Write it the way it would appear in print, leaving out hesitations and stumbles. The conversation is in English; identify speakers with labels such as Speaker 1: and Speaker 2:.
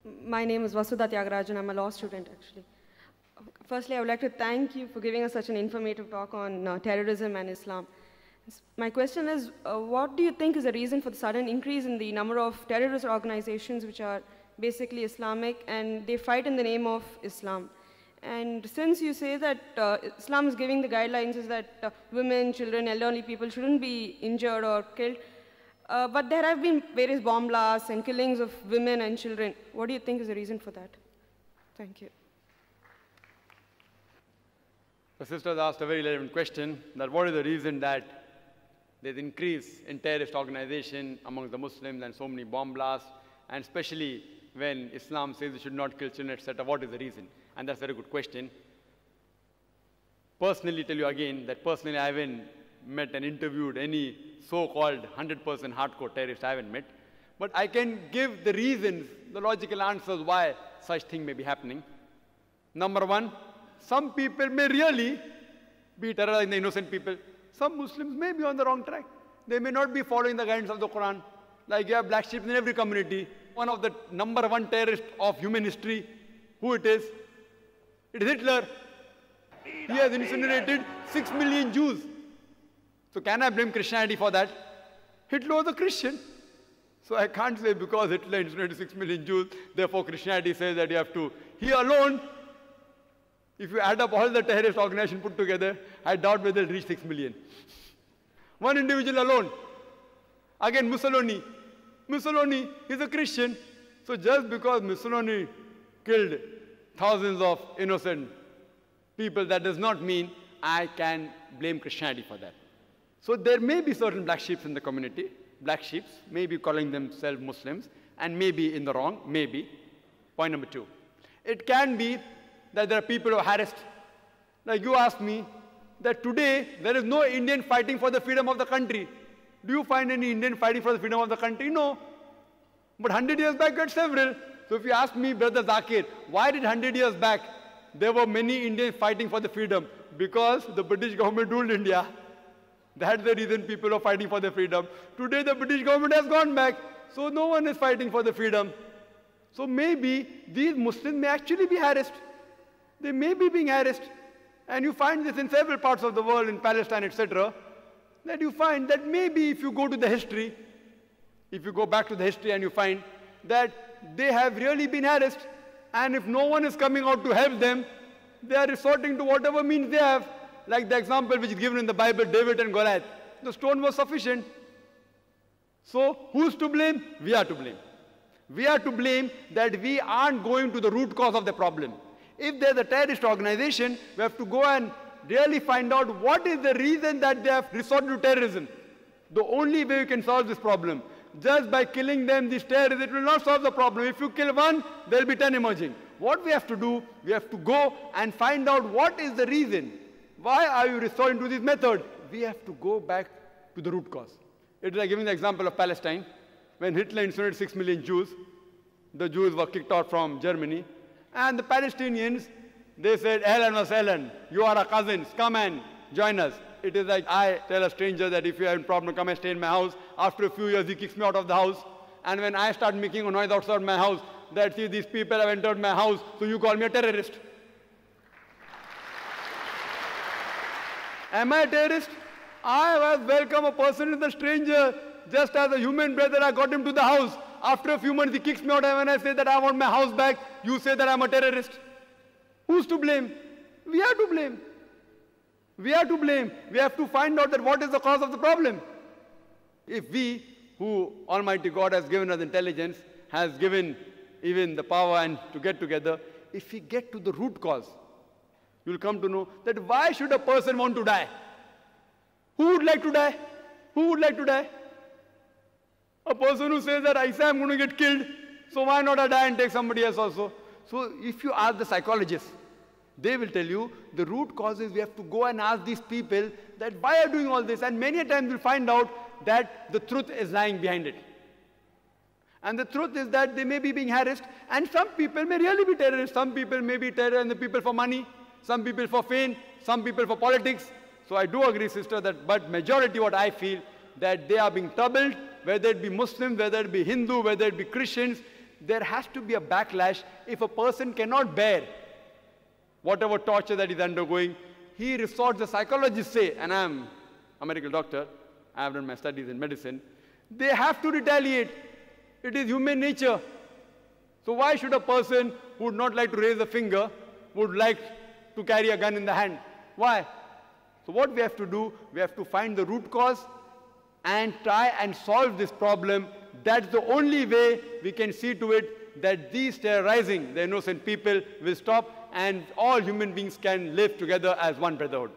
Speaker 1: My name is Vasudha Tyagarajan. I'm a law student, actually. Firstly, I would like to thank you for giving us such an informative talk on terrorism and Islam. My question is, what do you think is the reason for the sudden increase in the number of terrorist organizations which are basically Islamic and they fight in the name of Islam? And since you say that Islam is giving the guidelines is that women, children, elderly people shouldn't be injured or killed, but there have been various bomb blasts and killings of women and children. What do you think is the reason for that? Thank you.
Speaker 2: The sisters asked a very relevant question, that what is the reason that there's increase in terrorist organization among the Muslims and so many bomb blasts, and especially when Islam says you should not kill children, etc. What is the reason? And that's a very good question. Personally, tell you again that personally I haven't met and interviewed any so-called 100% hardcore terrorist. I haven't met. But I can give the reasons, the logical answers why such thing may be happening. Number one, some people may really be terrorizing the innocent people. Some Muslims may be on the wrong track. They may not be following the guidance of the Quran. Like you have black sheep in every community. One of the number one terrorists of human history, who it is? It is Hitler. He has incinerated 6 million Jews. So can I blame Christianity for that? Hitler was a Christian. So I can't say because Hitler incinerated 6 million Jews, therefore Christianity says that you have to. He alone, if you add up all the terrorist organizations put together, I doubt whether they'll reach 6 million. One individual alone. Again, Mussolini. Mussolini is a Christian. So just because Mussolini killed thousands of innocent people, that does not mean I can blame Christianity for that. So there may be certain black sheep in the community. Black sheep may be calling themselves Muslims and may be in the wrong, maybe. Point number two. It can be that there are people who are harassed. Like you asked me, that today there is no Indian fighting for the freedom of the country. Do you find any Indian fighting for the freedom of the country? No. But 100 years back, you had several. So if you ask me, Brother Zakir, why did 100 years back there were many Indians fighting for the freedom? Because the British government ruled India. That's the reason people are fighting for their freedom. Today the British government has gone back, so no one is fighting for the freedom. So maybe these Muslims may actually be harassed. They may be being harassed. And you find this in several parts of the world, in Palestine, etc., that you find that maybe if you go to the history, if you go back to the history and you find that they have really been harassed, and if no one is coming out to help them, they are resorting to whatever means they have. Like the example which is given in the Bible, David and Goliath. The stone was sufficient. So who's to blame? We are to blame. We are to blame that we aren't going to the root cause of the problem. If there's a terrorist organization, we have to go and really find out what is the reason that they have resorted to terrorism. The only way we can solve this problem. Just by killing them, these terrorists, it will not solve the problem. If you kill one, there will be 10 emerging. What we have to do, we have to go and find out what is the reason. Why are you resorting to this method? We have to go back to the root cause. It is like giving the example of Palestine. When Hitler incinerated 6 million Jews, the Jews were kicked out from Germany. And the Palestinians, they said, Ahlan wa sahlan, you are our cousins, come and join us. It is like I tell a stranger that if you have a problem, come and stay in my house. After a few years, he kicks me out of the house. And when I start making a noise outside my house, that see, these people have entered my house, so you call me a terrorist. Am I a terrorist? I was welcome a person as a stranger, just as a human brother. I got him to the house. After a few months, he kicks me out, and when I say that I want my house back, you say that I'm a terrorist. Who's to blame? We are to blame. We are to blame. We have to find out that what is the cause of the problem. If we, who Almighty God has given us intelligence, has given even the power and to get together, if we get to the root cause, you'll come to know that why should a person want to die? Who would like to die? Who would like to die? A person who says that I say I'm going to get killed, so why not I die and take somebody else also? So if you ask the psychologists, they will tell you the root causes. We have to go and ask these people that why are you doing all this? And many times you'll find out that the truth is lying behind it. And the truth is that they may be being harassed, and some people may really be terrorists. Some people may be terrorists, the people for money, some people for fame, some people for politics. So I do agree, sister, that but majority what I feel, that they are being troubled, whether it be Muslims, whether it be Hindu, whether it be Christians, there has to be a backlash if a person cannot bear whatever torture that he's undergoing. He resorts, the psychologists say, and I'm a medical doctor, I have done my studies in medicine, they have to retaliate. It is human nature. So why should a person who would not like to raise a finger would like to carry a gun in the hand? Why? So what we have to do, we have to find the root cause and try and solve this problem. That's the only way we can see to it that these terrorizing the innocent people will stop and all human beings can live together as one brotherhood.